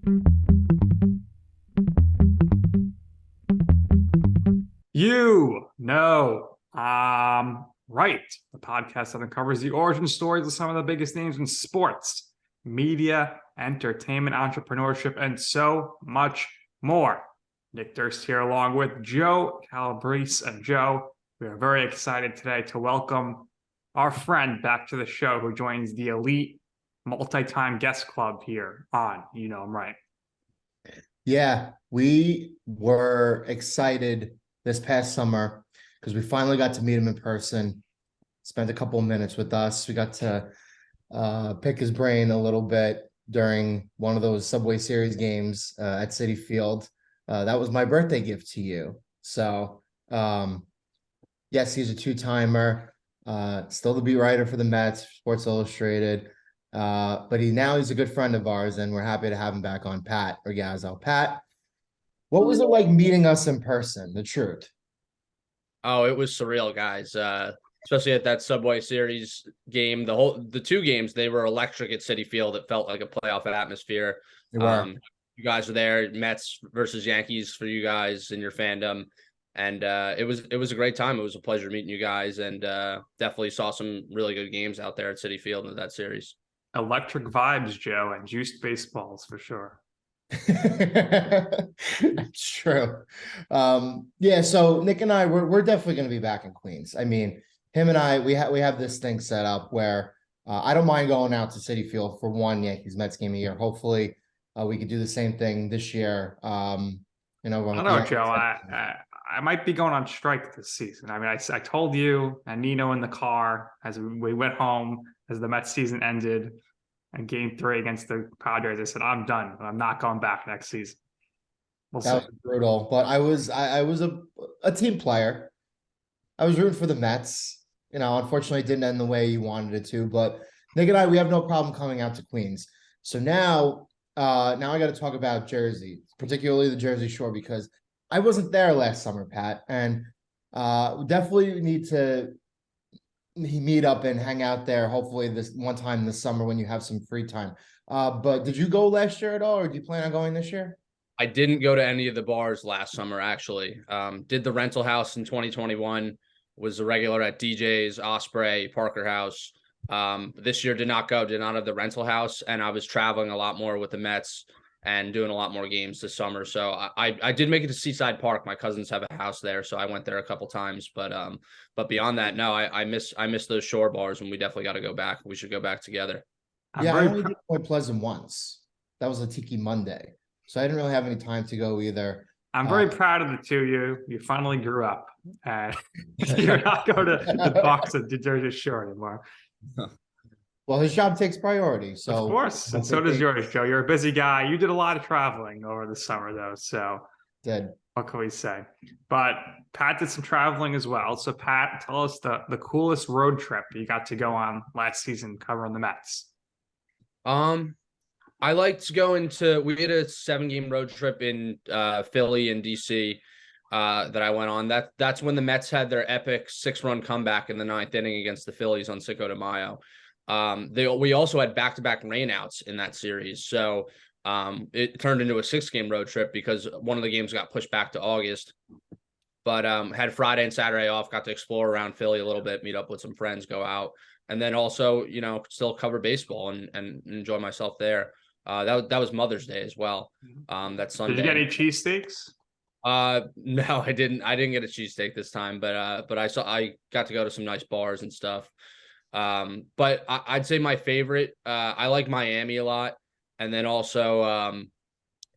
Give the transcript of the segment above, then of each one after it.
Right. The podcast that uncovers the origin stories of some of the biggest names in sports, media, entertainment, entrepreneurship, and so much more. Nick Durst here, along with Joe Calabrese. And Joe, we are very excited today to welcome our friend back to the show who joins the elite multi-time guest club here on You Know I'm Right. Yeah, we were excited this past summer because we finally got to meet him in person, spent a couple of minutes with us. We got to pick his brain a little bit during one of those Subway Series games at Citi Field. That was my birthday gift to you. So, yes, he's a two-timer, still the beat writer for the Mets, Sports Illustrated. But he's a good friend of ours, and we're happy to have him back on. Pat Ragazzo. Pat, what was it like meeting us in person? The truth. Oh, it was surreal, guys. Especially at that Subway Series game. The two games, they were electric at Citi Field. It felt like a playoff atmosphere. They were. You guys were there, Mets versus Yankees for you guys and your fandom. And it was a great time. It was a pleasure meeting you guys, and definitely saw some really good games out there at Citi Field in that series. Electric vibes, Joe, and juiced baseballs for sure. That's true. So Nick and I, we're definitely going to be back in Queens. I mean, him and I, we have this thing set up where I don't mind going out to Citi Field for one Yankees-Mets game a year. Hopefully, we could do the same thing this year. I don't know, Joe. I might be going on strike this season. I mean, I told you and Nino in the car as we went home as the Mets season ended and game 3 against the Padres. I said, I'm done. I'm not going back next season. That was brutal. But I was a team player. I was rooting for the Mets. Unfortunately, it didn't end the way you wanted it to. But Nick and I, we have no problem coming out to Queens. So now I got to talk about Jersey, particularly the Jersey Shore, because I wasn't there last summer, Pat, and definitely need to meet up and hang out there. Hopefully this one time this summer when you have some free time. But did you go last year at all, or do you plan on going this year? I didn't go to any of the bars last summer, actually. Did the rental house in 2021, was a regular at DJ's, Osprey, Parker House. This year did not have the rental house, and I was traveling a lot more with the Mets and doing a lot more games this summer. So I did make it to Seaside Park. My cousins have a house there, so I went there a couple times. But beyond that, no, I miss those shore bars, and we definitely got to go back. We should go back together. I only did Point Pleasant once. That was a Tiki Monday, so I didn't really have any time to go either. I'm very proud of the two of you. You finally grew up, and you're not going to the box at the Jersey Shore anymore. Well, his job takes priority. So of course, and so does yours, Joe. You're a busy guy. You did a lot of traveling over the summer, though. So what can we say? But Pat did some traveling as well. So Pat, tell us the coolest road trip you got to go on last season covering the Mets. I liked going we did a 7-game road trip in Philly and DC that I went on. That's when the Mets had their epic 6-run comeback in the 9th inning against the Phillies on Cinco de Mayo. We also had back-to-back rainouts in that series. So it turned into a 6-game road trip because one of the games got pushed back to August. But had Friday and Saturday off, got to explore around Philly a little bit, meet up with some friends, go out, and then also, still cover baseball and enjoy myself there. That was Mother's Day as well. That Sunday. Did you get any cheesesteaks? No, I didn't get a cheesesteak this time, but I got to go to some nice bars and stuff. But I'd say my favorite, I like Miami a lot. And then also,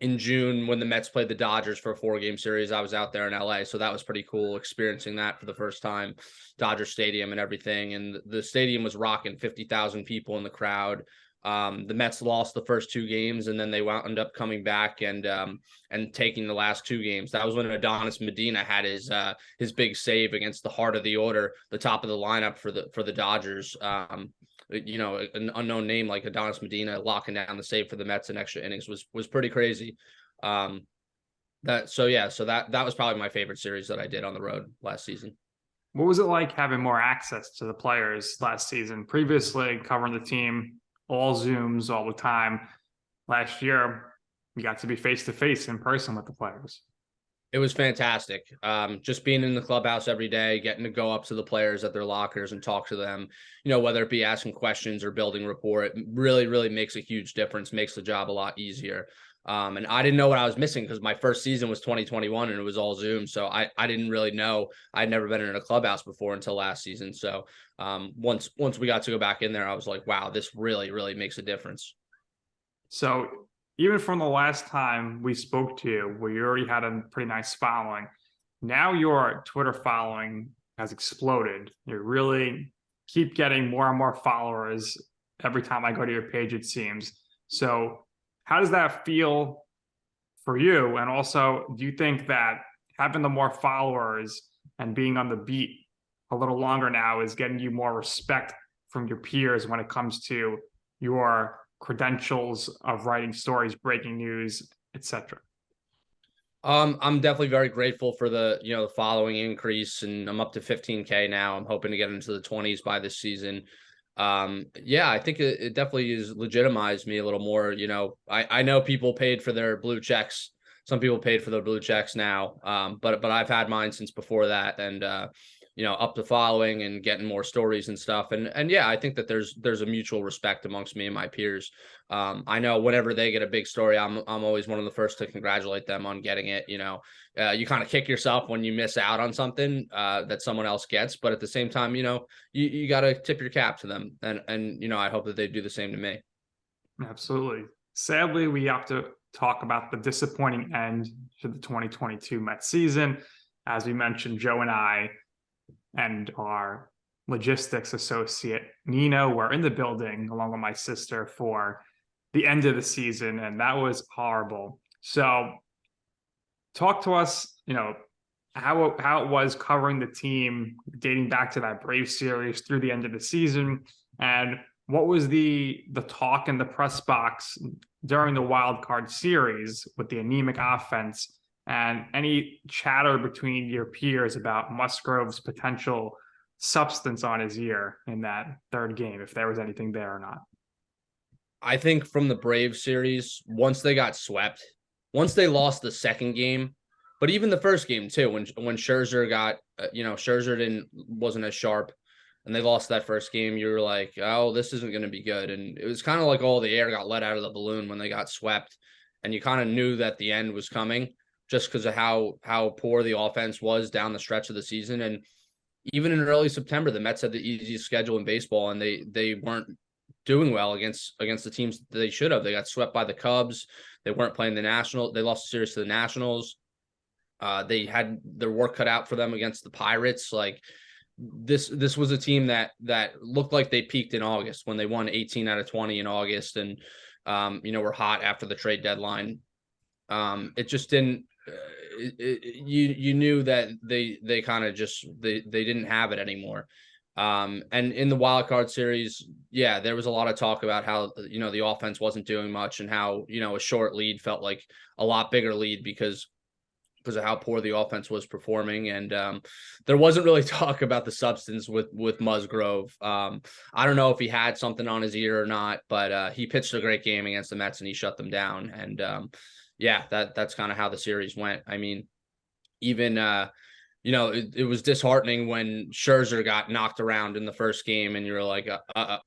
in June when the Mets played the Dodgers for a 4-game series, I was out there in LA. So that was pretty cool experiencing that for the first time, Dodger Stadium and everything. And the stadium was rocking, 50,000 people in the crowd. The Mets lost the first 2 games, and then they wound up coming back and taking the last 2 games. That was when Adonis Medina had his big save against the heart of the order, the top of the lineup for the Dodgers. An unknown name like Adonis Medina locking down the save for the Mets in extra innings was pretty crazy. That was probably my favorite series that I did on the road last season. What was it like having more access to the players last season? Previously covering the team, all Zooms all the time. Last year, you got to be face to face in person with the players. It was fantastic. Just being in the clubhouse every day, getting to go up to the players at their lockers and talk to them, whether it be asking questions or building rapport, it really, really makes a huge difference, makes the job a lot easier. And I didn't know what I was missing because my first season was 2021 and it was all Zoom. So I didn't really know. I'd never been in a clubhouse before until last season. So once we got to go back in there, I was like, wow, this really, really makes a difference. So even from the last time we spoke to you, where you already had a pretty nice following, now your Twitter following has exploded. You really keep getting more and more followers every time I go to your page, it seems. So how does that feel for you? And also, do you think that having the more followers and being on the beat a little longer now is getting you more respect from your peers when it comes to your credentials of writing stories, breaking news, etc.? I'm definitely very grateful for the following increase, and I'm up to 15K now. I'm hoping to get into the 20s by this season. I think it definitely has legitimized me a little more. I know people paid for their blue checks. Some people paid for their blue checks now. But I've had mine since before that, and up the following and getting more stories and stuff. And yeah, I think that there's a mutual respect amongst me and my peers. I know whenever they get a big story, I'm always one of the first to congratulate them on getting it. You kind of kick yourself when you miss out on something that someone else gets, but at the same time, you got to tip your cap to them, and I hope that they do the same to me. Absolutely. Sadly, we have to talk about the disappointing end to the 2022 Mets season. As we mentioned, Joe and I and our logistics associate Nino were in the building along with my sister for the end of the season, and that was horrible. So talk to us, how it was covering the team dating back to that Brave series through the end of the season, and what was the talk in the press box during the wild card series with the anemic offense, and any chatter between your peers about Musgrove's potential substance on his ear in that third game, if there was anything there or not? I think from the Braves series, once they got swept, once they lost the second game, but even the first game too, when Scherzer got, Scherzer wasn't as sharp, and they lost that first game, you were like, oh, this isn't going to be good. And it was kind of like all the air got let out of the balloon when they got swept, and you kind of knew that the end was coming, just because of how poor the offense was down the stretch of the season. And even in early September, the Mets had the easiest schedule in baseball, and they weren't doing well against the teams that they should have. They got swept by the Cubs. They weren't playing the Nationals. They lost the series to the Nationals. They had their work cut out for them against the Pirates. Like this was a team that looked like they peaked in August when they won 18 out of 20 in August, and were hot after the trade deadline. It just didn't. You knew that they kind of just they didn't have it anymore. And in the wild card series, yeah, there was a lot of talk about how the offense wasn't doing much, and how a short lead felt like a lot bigger lead because of how poor the offense was performing. And there wasn't really talk about the substance with Musgrove. I don't know if he had something on his ear or not, but he pitched a great game against the Mets and he shut them down. And yeah, that's kind of how the series went. I mean, even it was disheartening when Scherzer got knocked around in the first game, and you were like,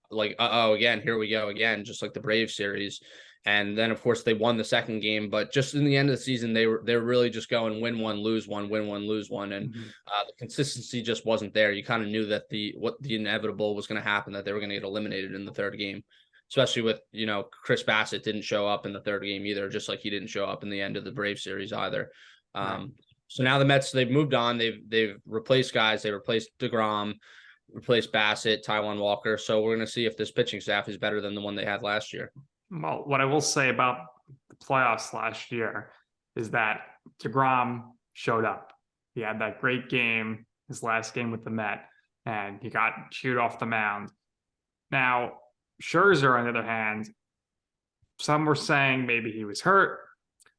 again, here we go again, just like the Braves series. And then, of course, they won the second game, but just in the end of the season, they were really just going win one, lose one, win one, lose one, and the consistency just wasn't there. You kind of knew that the inevitable was going to happen, that they were going to get eliminated in the third game, especially with Chris Bassett didn't show up in the third game either, just like he didn't show up in the end of the Brave series either. So now the Mets, they've moved on. They've replaced guys. They replaced DeGrom, replaced Bassett, Taijuan Walker. So we're going to see if this pitching staff is better than the one they had last year. Well, what I will say about the playoffs last year is that DeGrom showed up. He had that great game, his last game with the Met, and he got chewed off the mound. Now, Scherzer, on the other hand, some were saying maybe he was hurt,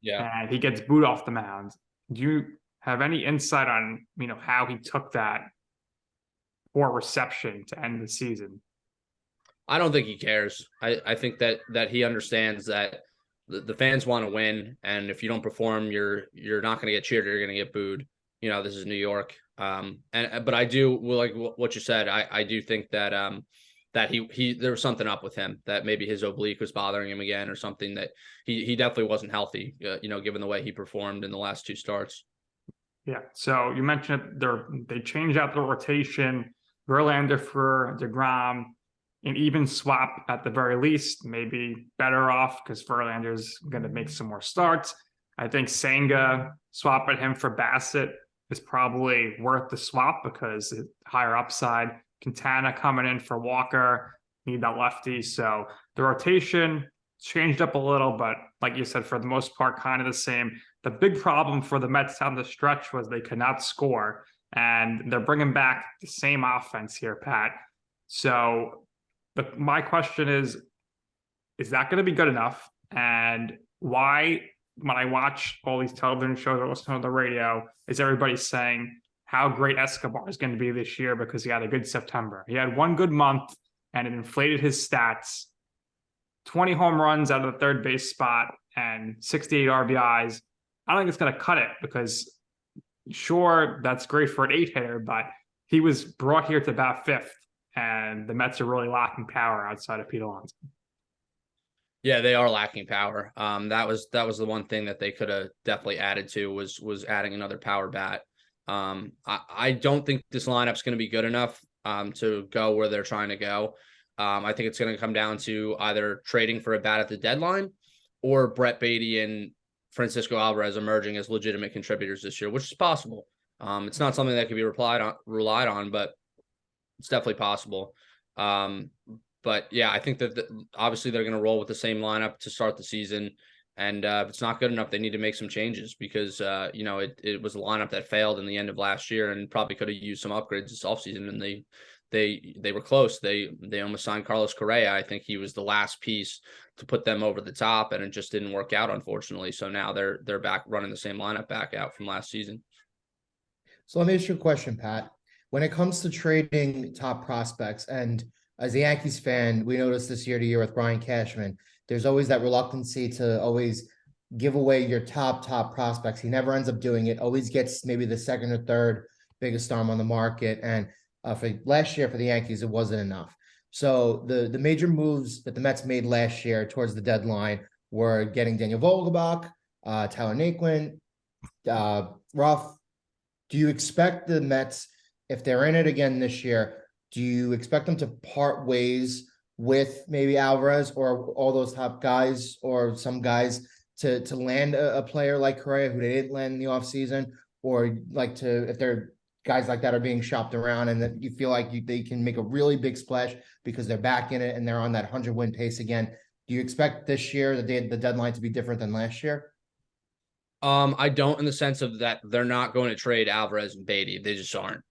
and he gets booed off the mound. Do you have any insight on how he took that poor reception to end the season? I don't think he cares. I think that he understands that the fans want to win, and if you don't perform, you're not going to get cheered. You're going to get booed. This is New York. But I do like what you said. I do think that that he there was something up with him, that maybe his oblique was bothering him again or something, that he definitely wasn't healthy. Given the way he performed in the last two starts. Yeah. So you mentioned they changed out the rotation, Verlander for DeGrom, an even swap at the very least, maybe better off because Verlander's going to make some more starts. I think Senga swapping him for Bassett is probably worth the swap because it's higher upside. Quintana coming in for Walker, need that lefty. So the rotation changed up a little, but like you said, for the most part, kind of the same. The big problem for the Mets down the stretch was they could not score, and they're bringing back the same offense here, Pat. So my question is that going to be good enough? And why, when I watch all these television shows or listen on the radio, is everybody saying how great Escobar is going to be this year because he had a good September? He had one good month and it inflated his stats. 20 home runs out of the third base spot and 68 RBIs. I don't think it's going to cut it because sure, that's great for an 8-hitter, but he was brought here to bat fifth, and the Mets are really lacking power outside of Pete Alonso. Yeah, they are lacking power. That was the one thing that they could have definitely added to was adding another power bat. I don't think this lineup's going to be good enough to go where they're trying to go. I think it's going to come down to either trading for a bat at the deadline or Brett Beatty and Francisco Alvarez emerging as legitimate contributors this year, which is possible. It's not something that can be relied on, but it's definitely possible. But yeah, I think that obviously they're going to roll with the same lineup to start the season. And if it's not good enough, they need to make some changes because, it was a lineup that failed in the end of last year and probably could have used some upgrades this offseason. And they were close. They almost signed Carlos Correa. I think he was the last piece to put them over the top, and it just didn't work out, unfortunately. So now they're back running the same lineup back out from last season. So let me ask you a question, Pat. When it comes to trading top prospects, and as a Yankees fan, we noticed this year to year with Brian Cashman, there's always that reluctancy to always give away your top prospects. He never ends up doing it, always gets maybe the second or third biggest arm on the market. And for last year for the Yankees, it wasn't enough. So the major moves that the Mets made last year towards the deadline were getting Daniel Vogelbach, Tyler Naquin, Ruff. Do you expect the Mets, if they're in it again this year, do you expect them to part ways with maybe Alvarez or all those top guys or some guys to land a player like Correa who they didn't land in the offseason, or like if they're guys like that are being shopped around and that you feel like they can make a really big splash because they're back in it and they're on that 100-win pace again? Do you expect this year the deadline to be different than last year? I don't, in the sense of that they're not going to trade Alvarez and Beatty. They just aren't.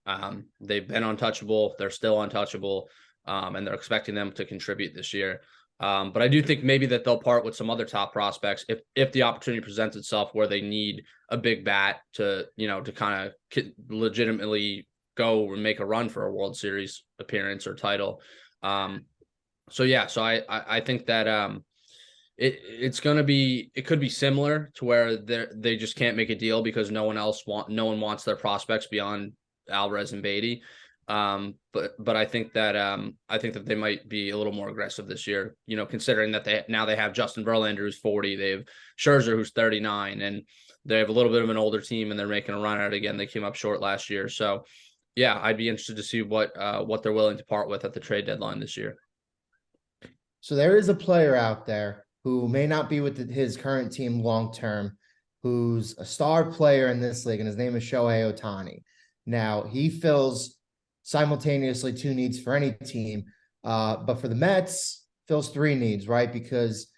They've been untouchable. They're still untouchable. And they're expecting them to contribute this year. But I do think maybe that they'll part with some other top prospects if the opportunity presents itself where they need a big bat to kind of legitimately go and make a run for a World Series appearance or title. So I think that it could be similar to where they just can't make a deal because no one wants their prospects beyond Alvarez and Beatty. But I think that they might be a little more aggressive this year, considering that they have Justin Verlander who's 40, they have Scherzer who's 39, and they have a little bit of an older team and they're making a run at it again. They came up short last year. So yeah, I'd be interested to see what they're willing to part with at the trade deadline this year. So there is a player out there who may not be with his current team long-term, who's a star player in this league, and his name is Shohei Ohtani. Now, he fills simultaneously two needs for any team, but for the Mets, fills three needs, right? Because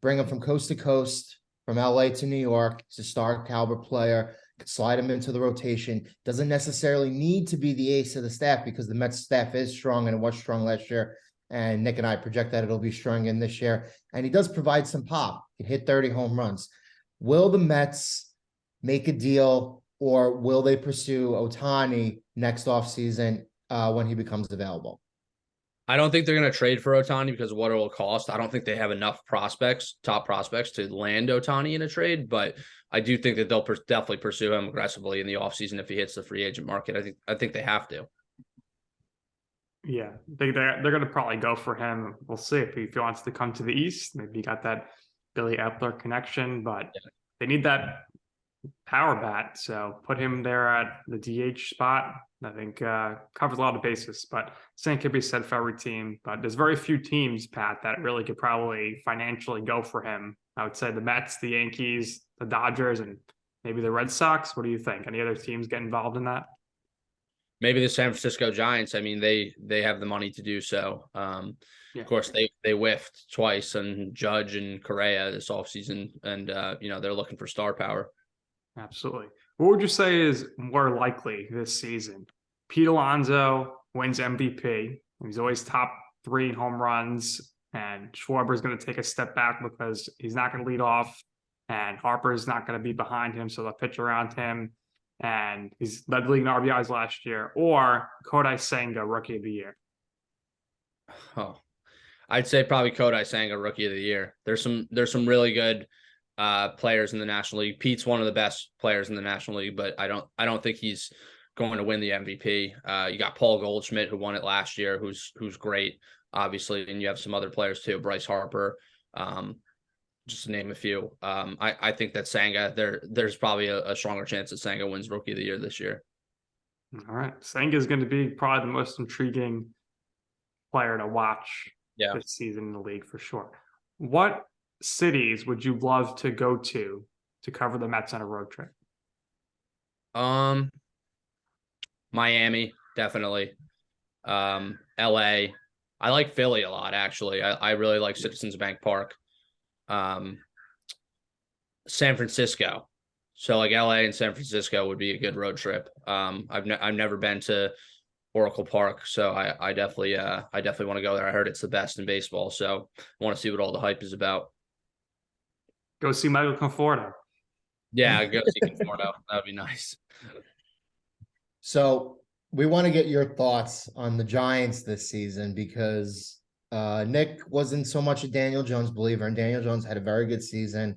bring him from coast to coast, from LA to New York, he's a star caliber player, could slide him into the rotation, doesn't necessarily need to be the ace of the staff because the Mets staff is strong and it was strong last year. And Nick and I project that it'll be strong in this year. And he does provide some pop. He hit 30 home runs. Will the Mets make a deal, or will they pursue Ohtani next offseason when he becomes available? I don't think they're going to trade for Ohtani because of what it will cost. I don't think they have enough top prospects to land Ohtani in a trade, but I do think that they'll definitely pursue him aggressively in the offseason if he hits the free agent market. I think they have to. Yeah, they're going to probably go for him. We'll see if he wants to come to the East. Maybe he got that Billy Epler connection, but they need that power bat. So put him there at the DH spot. I think covers a lot of bases, but same could be said for every team. But there's very few teams, Pat, that really could probably financially go for him. I would say the Mets, the Yankees, the Dodgers, and maybe the Red Sox. What do you think? Any other teams get involved in that? Maybe the San Francisco Giants. I mean, they have the money to do so. Yeah. Of course, they whiffed twice on Judge and Correa this offseason, and they're looking for star power. Absolutely. What would you say is more likely this season? Pete Alonso wins MVP. He's always top 3 in home runs, and Schwarber's going to take a step back because he's not going to lead off, and Harper's not going to be behind him, so they'll pitch around him. And he's led the league in RBIs last year, or Kodai Senga, Rookie of the Year. Oh, I'd say probably Kodai Senga, Rookie of the Year. There's some really good players in the National League. Pete's one of the best players in the National League, but I don't think he's going to win the MVP. You got Paul Goldschmidt, who won it last year, who's great, obviously, and you have some other players too, Bryce Harper, just to name a few. I think that Senga, there's probably a stronger chance that Senga wins Rookie of the Year this year. All right, Senga is going to be probably the most intriguing player to watch this season in the league for sure. What cities would you love to go to cover the Mets on a road trip? Miami, definitely. LA. I like Philly a lot, actually. I really like Citizens Bank Park. San Francisco. So like LA and San Francisco would be a good road trip. I've never been to Oracle Park, so I definitely want to go there. I heard it's the best in baseball, so I want to see what all the hype is about. Go see Michael Conforto. Yeah, go see Conforto. That'd be nice. So we want to get your thoughts on the Giants this season because Nick wasn't so much a Daniel Jones believer, and Daniel Jones had a very good season.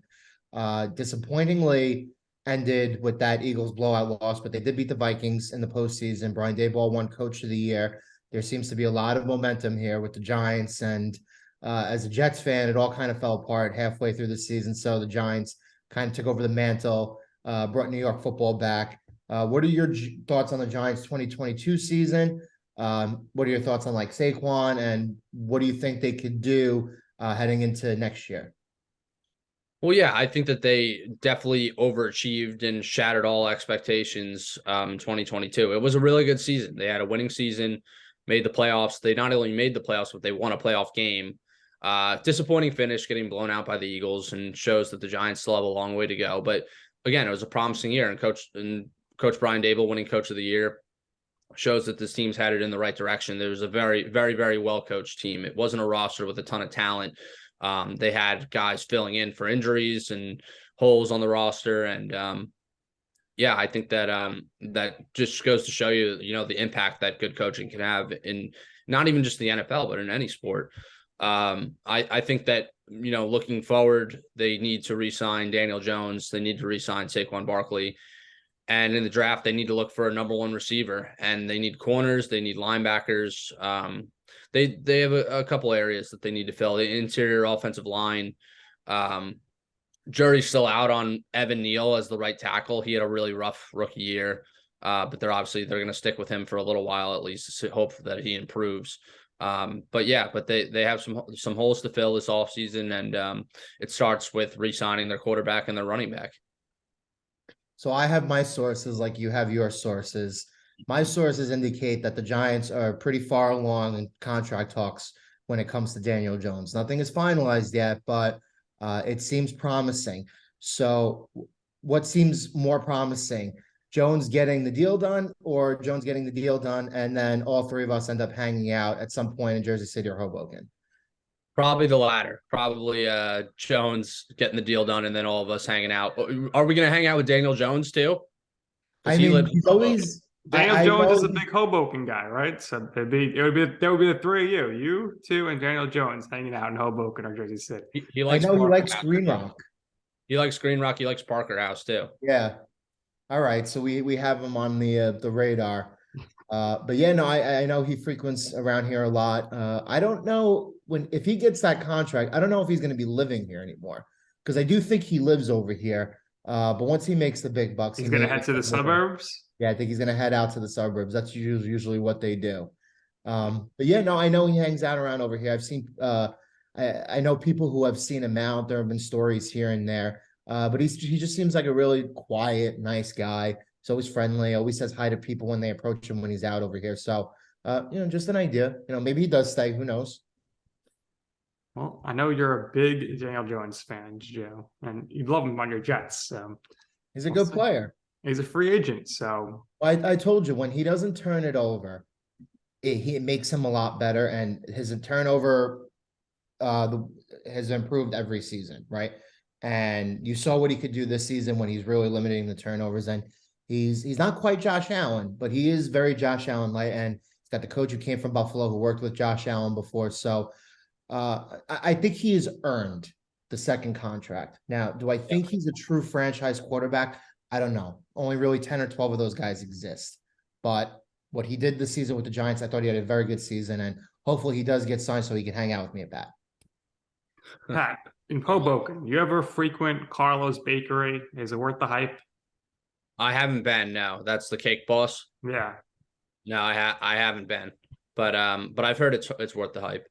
Disappointingly ended with that Eagles blowout loss, but they did beat the Vikings in the postseason. Brian Daboll won Coach of the Year. There seems to be a lot of momentum here with the Giants, and as a Jets fan, it all kind of fell apart halfway through the season. So the Giants kind of took over the mantle, brought New York football back. What are your thoughts on the Giants 2022 season? What are your thoughts on like Saquon, and what do you think they could do heading into next year? Well, yeah, I think that they definitely overachieved and shattered all expectations in 2022. It was a really good season. They had a winning season, made the playoffs. They not only made the playoffs, but they won a playoff game. Disappointing finish, getting blown out by the Eagles, and shows that the Giants still have a long way to go. But again, it was a promising year, and Coach Brian Daboll winning Coach of the Year shows that this team's headed in the right direction. There was a very, very, very well-coached team. It wasn't a roster with a ton of talent. They had guys filling in for injuries and holes on the roster. And I think that that just goes to show you, the impact that good coaching can have in not even just the NFL, but in any sport. I think that, looking forward, they need to re-sign Daniel Jones. They need to re-sign Saquon Barkley. And in the draft, they need to look for a number 1 receiver, and they need corners. They need linebackers. They have a couple areas that they need to fill. The interior offensive line. Jury's still out on Evan Neal as the right tackle. He had a really rough rookie year, but they're going to stick with him for a little while at least to hope that he improves. But they have some holes to fill this offseason, and it starts with re-signing their quarterback and their running back. So I have my sources like you have your sources. My sources indicate that the Giants are pretty far along in contract talks when it comes to Daniel Jones. Nothing is finalized yet, but it seems promising. So what seems more promising? Jones getting the deal done, or Jones getting the deal done and then all 3 of us end up hanging out at some point in Jersey City or Hoboken? Probably the latter. Probably Jones getting the deal done and then all of us hanging out. Are we going to hang out with Daniel Jones too? I mean, Daniel I Jones is know a big Hoboken guy, right? So there would be the three of you two, and Daniel Jones hanging out in Hoboken or Jersey City. He I likes know he Parker likes House. Green Rock. He likes Green Rock. He likes Parker House too. Yeah. All right. So we have him on the radar. But yeah, no, I know he frequents around here a lot. I don't know if he gets that contract, I don't know if he's going to be living here anymore because I do think he lives over here. But once he makes the big bucks, He's he gonna may head to the suburbs. Yeah, I think he's gonna head out to the suburbs. That's usually what they do. But yeah, no, I know he hangs out around over here. I've seen I know people who have seen him out. There have been stories here and there. But he just seems like a really quiet, nice guy. He's always friendly, always says hi to people when they approach him when he's out over here. So just an idea. Maybe he does stay. Who knows? Well, I know you're a big Daniel Jones fan, Joe, and you love him on your Jets. So He's a we'll good see. player. He's a free agent, so I told you when he doesn't turn it over, it makes him a lot better, and his turnover has improved every season, right? And you saw what he could do this season when he's really limiting the turnovers. And he's not quite Josh Allen, but he is very Josh Allen light. And he's got the coach who came from Buffalo who worked with Josh Allen before. So I think he has earned the second contract. Now, do I think he's a true franchise quarterback? I don't know. Only really 10 or 12 of those guys exist. But what he did this season with the Giants, I thought he had a very good season. And hopefully he does get signed so he can hang out with me at bat. Pat, in Hoboken, you ever frequent Carlo's Bakery? Is it worth the hype? I haven't been. No, that's the Cake Boss. Yeah. No, I haven't been, but I've heard it's worth the hype.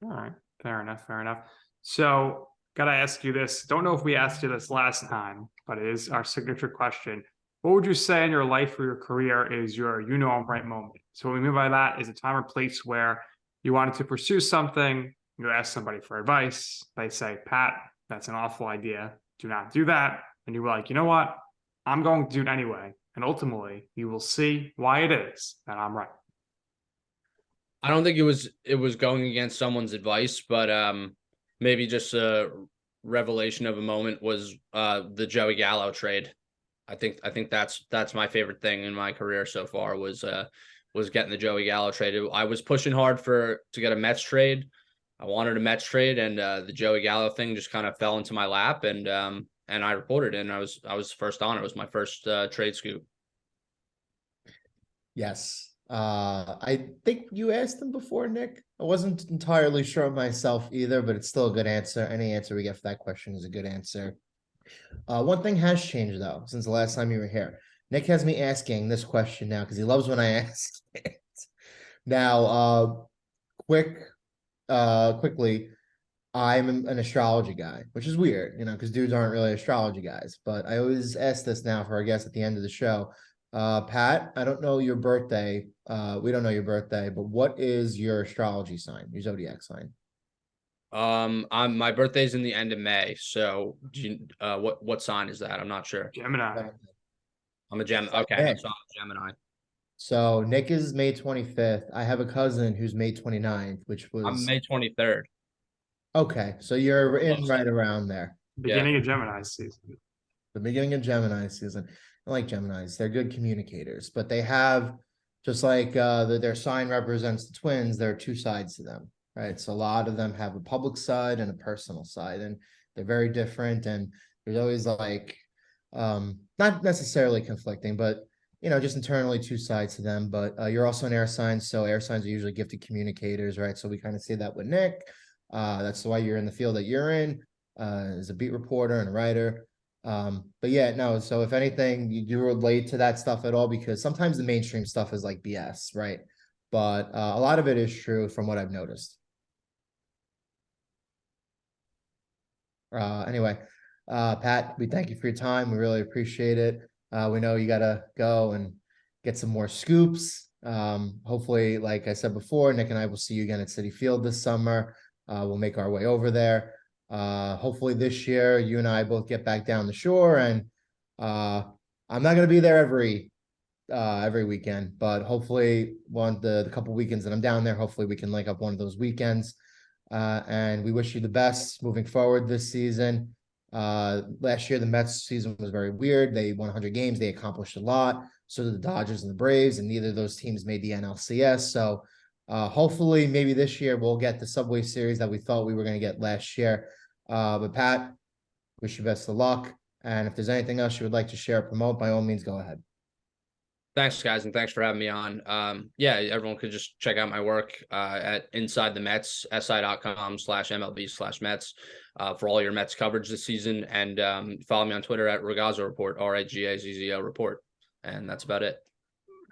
All right. Fair enough. Fair enough. So, gotta ask you this. Don't know if we asked you this last time, but it is our signature question. What would you say in your life or your career is your right moment? So, what we mean by that is a time or place where you wanted to pursue something, you ask somebody for advice, they say, Pat, that's an awful idea. Do not do that. And you were like, you know what? I'm going to do it anyway. And ultimately, you will see why it is that I'm right. I don't think it was going against someone's advice, but maybe just a revelation of a moment was the Joey Gallo trade. I think that's my favorite thing in my career so far was getting the Joey Gallo trade. I was pushing hard to get a Mets trade. I wanted a Mets trade, and the Joey Gallo thing just kind of fell into my lap, and I reported it, and I was first on. It was my first trade scoop. Yes. I think you asked him before, Nick. I wasn't entirely sure myself either, but it's still a good answer. Any answer we get for that question is a good answer. One thing has changed though since the last time you were here. Nick has me asking this question now because he loves when I ask it. Now, quickly, I'm an astrology guy, which is weird, because dudes aren't really astrology guys. But I always ask this now for our guests at the end of the show. Pat, I don't know your birthday. We don't know your birthday, but what is your astrology sign, your zodiac sign? My birthday's in the end of May. So, what sign is that? I'm not sure. Gemini. I'm a Gemini. Okay, so I'm a Gemini. So Nick is May 25th. I have a cousin who's May 29th, which was I'm May 23rd. Okay, so you're in right around there. Beginning of Gemini season. The beginning of Gemini season. I like Geminis. They're good communicators, but they have, just like their sign represents the twins, there are two sides to them, right? So a lot of them have a public side and a personal side, and they're very different. And there's always not necessarily conflicting, but just internally two sides to them. But you're also an air sign, so air signs are usually gifted communicators, right? So we kind of see that with Nick. That's why you're in the field that you're in, as a beat reporter and a writer. But yeah, no. So if anything, you do relate to that stuff at all, because sometimes the mainstream stuff is like BS, right? But a lot of it is true from what I've noticed. Anyway, Pat, we thank you for your time. We really appreciate it. We know you gotta go and get some more scoops. Hopefully, like I said before, Nick and I will see you again at Citi Field this summer. We'll make our way over there. Hopefully this year you and I both get back down the shore, and I'm not going to be there every weekend, but hopefully the couple weekends that I'm down there, hopefully we can link up one of those weekends. And we wish you the best moving forward this season. Last year, the Mets season was very weird. They won 100 games. They accomplished a lot. So did the Dodgers and the Braves, and neither of those teams made the NLCS. So hopefully maybe this year we'll get the Subway Series that we thought we were going to get last year. But Pat, wish you best of luck. And if there's anything else you would like to share or promote, by all means, go ahead. Thanks, guys, and thanks for having me on. Yeah, everyone could just check out my work at Inside the Mets, si.com/MLB/Mets for all your Mets coverage this season. And follow me on Twitter at Ragazzo Report, Ragazzo Report. And that's about it.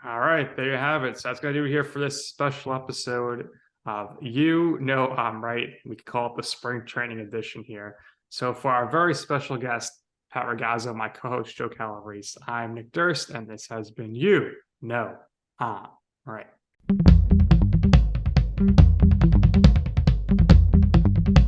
All right, there you have it. So that's going to do it here for this special episode of You Know I'm Right. We could call it the spring training edition here. So for our very special guest, Pat Ragazzo, my co-host Joe Calabrese, I'm Nick Durst, and this has been You Know I'm Right.